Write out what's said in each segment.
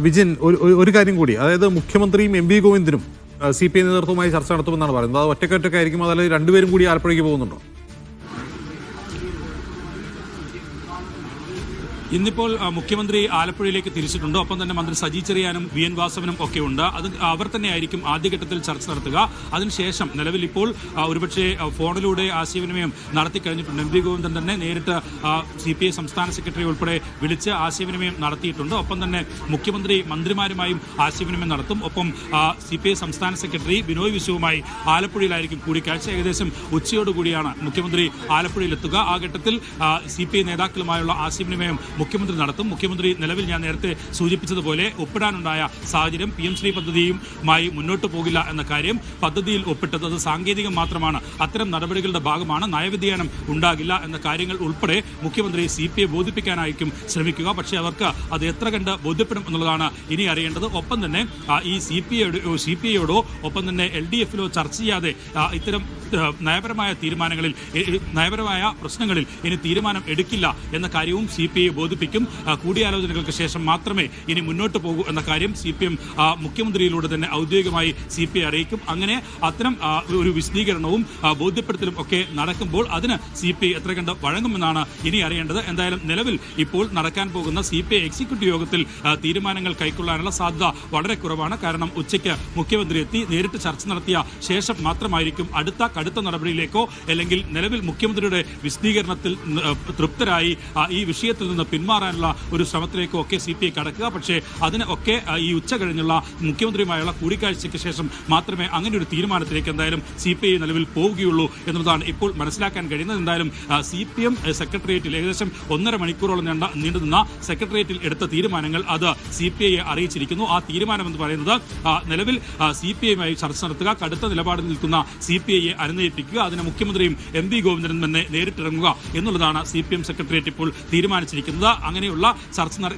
വിജിൻ, ഒരു കാര്യം കൂടി, അതായത് മുഖ്യമന്ത്രിയും എം വി ഗോവിന്ദനും CPI നേതൃത്വവുമായി ചർച്ച നടത്തുമെന്നാണ് പറയുന്നത്. അത് ഒറ്റയ്ക്കായിരിക്കും, അതല്ല രണ്ടുപേരും കൂടി ആലപ്പുഴയ്ക്ക് പോകുന്നുണ്ടോ? ഇന്നിപ്പോൾ മുഖ്യമന്ത്രി ആലപ്പുഴയിലേക്ക് തിരിച്ചിട്ടുണ്ട്. ഒപ്പം തന്നെ മന്ത്രി സജി ചെറിയാനും VN വാസവനും ഒക്കെ ഉണ്ട്. അത് അവർ തന്നെയായിരിക്കും ആദ്യഘട്ടത്തിൽ ചർച്ച നടത്തുക. അതിനുശേഷം നിലവിൽ ഇപ്പോൾ ഒരുപക്ഷെ ഫോണിലൂടെ ആശയവിനിമയം നടത്തിക്കഴിഞ്ഞിട്ടുണ്ട്. എം വി ഗോവിന്ദൻ തന്നെ നേരിട്ട് CPI സംസ്ഥാന സെക്രട്ടറി ഉൾപ്പെടെ വിളിച്ച് ആശയവിനിമയം നടത്തിയിട്ടുണ്ട്. ഒപ്പം തന്നെ മുഖ്യമന്ത്രി മന്ത്രിമാരുമായും ആശയവിനിമയം നടത്തും. ഒപ്പം CPI സംസ്ഥാന സെക്രട്ടറി ബിനോയ് വിശ്വവുമായി ആലപ്പുഴയിലായിരിക്കും കൂടിക്കാഴ്ച. ഏകദേശം ഉച്ചയോടുകൂടിയാണ് മുഖ്യമന്ത്രി ആലപ്പുഴയിലെത്തുക. ആ ഘട്ടത്തിൽ CPI നേതാക്കളുമായുള്ള ആശയവിനിമയം മുഖ്യമന്ത്രി നടത്തും. മുഖ്യമന്ത്രി നിലവിൽ ഞാൻ നേരത്തെ സൂചിപ്പിച്ചതുപോലെ ഒപ്പിടാനുണ്ടായ സാഹചര്യം PM ശ്രീ പദ്ധതിയുമായി മുന്നോട്ട് പോകില്ല എന്ന കാര്യം, പദ്ധതിയിൽ ഒപ്പിട്ടത് അത് സാങ്കേതികം മാത്രമാണ്, അത്തരം നടപടികളുടെ ഭാഗമാണ്, നയവ്യതിയാനം ഉണ്ടാകില്ല എന്ന കാര്യങ്ങൾ ഉൾപ്പെടെ മുഖ്യമന്ത്രി CPI ബോധിപ്പിക്കാനായിരിക്കും ശ്രമിക്കുക. പക്ഷേ അവർക്ക് അത് എത്ര കണ്ട് ബോധ്യപ്പെടും എന്നുള്ളതാണ് ഇനി അറിയേണ്ടത്. ഒപ്പം തന്നെ ഈ CPIയോടോ ഒപ്പം തന്നെ LDF-ലോ ചർച്ച ചെയ്യാതെ ഇത്തരം നയപരമായ തീരുമാനങ്ങളിൽ, നയപരമായ പ്രശ്നങ്ങളിൽ ഇനി തീരുമാനം എടുക്കില്ല എന്ന കാര്യവും CPI ബോധിപ്പിക്കും. കൂടിയാലോചനകൾക്ക് ശേഷം മാത്രമേ ഇനി മുന്നോട്ട് പോകൂ എന്ന കാര്യം CPM മുഖ്യമന്ത്രിയിലൂടെ തന്നെ ഔദ്യോഗികമായി CPI അറിയിക്കും. അങ്ങനെ അത്തരം ഒരു വിശദീകരണവും ബോധ്യപ്പെടുത്തലും ഒക്കെ നടക്കുമ്പോൾ അതിന് CPI എത്ര കണ്ട് വഴങ്ങുമെന്നാണ് ഇനി അറിയേണ്ടത്. എന്തായാലും നിലവിൽ ഇപ്പോൾ നടക്കാൻ പോകുന്ന CPI എക്സിക്യൂട്ടീവ് യോഗത്തിൽ തീരുമാനങ്ങൾ കൈക്കൊള്ളാനുള്ള സാധ്യത വളരെ കുറവാണ്. കാരണം ഉച്ചയ്ക്ക് മുഖ്യമന്ത്രി എത്തി നേരിട്ട് ചർച്ച നടത്തിയ ശേഷം മാത്രമായിരിക്കും അടുത്ത നടപടിയിലേക്കോ അല്ലെങ്കിൽ നിലവിൽ മുഖ്യമന്ത്രിയുടെ വിശദീകരണത്തിൽ തൃപ്തരായി ഈ വിഷയത്തിൽ നിന്ന് പിന്മാറാനുള്ള ഒരു ശ്രമത്തിലേക്കോ ഒക്കെ CPI കടക്കുക. പക്ഷേ അതിന് ഒക്കെ ഈ ഉച്ച കഴിഞ്ഞുള്ള മുഖ്യമന്ത്രിയുമായുള്ള കൂടിക്കാഴ്ചയ്ക്ക് ശേഷം മാത്രമേ അങ്ങനെ ഒരു തീരുമാനത്തിലേക്ക് എന്തായാലും CPI നിലവിൽ പോവുകയുള്ളൂ എന്നുള്ളതാണ് ഇപ്പോൾ മനസ്സിലാക്കാൻ കഴിയുന്നത്. എന്തായാലും CPM സെക്രട്ടേറിയറ്റിൽ ഏകദേശം 1.5 മണിക്കൂറോളം നീണ്ടുനിന്ന സെക്രട്ടേറിയറ്റിൽ എടുത്ത തീരുമാനങ്ങൾ അത് CPIയെ അറിയിച്ചിരിക്കുന്നു. ആ തീരുമാനം എന്ന് പറയുന്നത് നിലവിൽ CPIയുമായി ചർച്ച നടത്തുക, കടുത്ത നിലപാടിൽ നിൽക്കുന്ന CPIയെ അനുനയിപ്പിക്കുക, അതിന് മുഖ്യമന്ത്രിയും MV ഗോവിന്ദനും തന്നെ നേരിട്ടിറങ്ങുക എന്നുള്ളതാണ് CPM സെക്രട്ടേറിയറ്റ് ഇപ്പോൾ തീരുമാനിച്ചിരിക്കുന്നത്. അങ്ങനെയുള്ള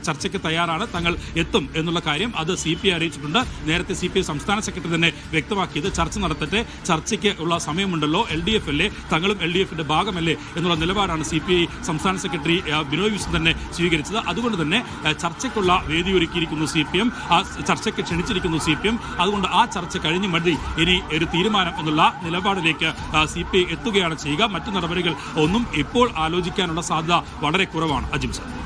ചർച്ചയ്ക്ക് തയ്യാറാണ്, തങ്ങൾ എത്തും എന്നുള്ള കാര്യം അത് CPI അറിയിച്ചിട്ടുണ്ട്. നേരത്തെ CPI സംസ്ഥാന സെക്രട്ടറി തന്നെ വ്യക്തമാക്കിയത് ചർച്ച നടത്തട്ടെ, ചർച്ചയ്ക്ക് ഉള്ള സമയമുണ്ടല്ലോ, LDF അല്ലേ, തങ്ങളും LDF-ന്റെ ഭാഗമല്ലേ എന്നുള്ള നിലപാടാണ് CPI സംസ്ഥാന സെക്രട്ടറി ബിനോയ് വിശ്വം തന്നെ സ്വീകരിച്ചത്. അതുകൊണ്ട് തന്നെ ചർച്ചയ്ക്കുള്ള വേദിയൊരുക്കിയിരിക്കുന്നു CPM, ആ ചർച്ചയ്ക്ക് ക്ഷണിച്ചിരിക്കുന്നു CPM. അതുകൊണ്ട് ആ ചർച്ച കഴിഞ്ഞ് മതി ഇനി ഒരു തീരുമാനം എന്നുള്ള നിലപാടിലേക്ക് CPI എത്തുകയാണ് ചെയ്യുക. മറ്റു നടപടികൾ ഒന്നും ഇപ്പോൾ ആലോചിക്കാനുള്ള സാധ്യത വളരെ കുറവാണ്. അജിം സർ.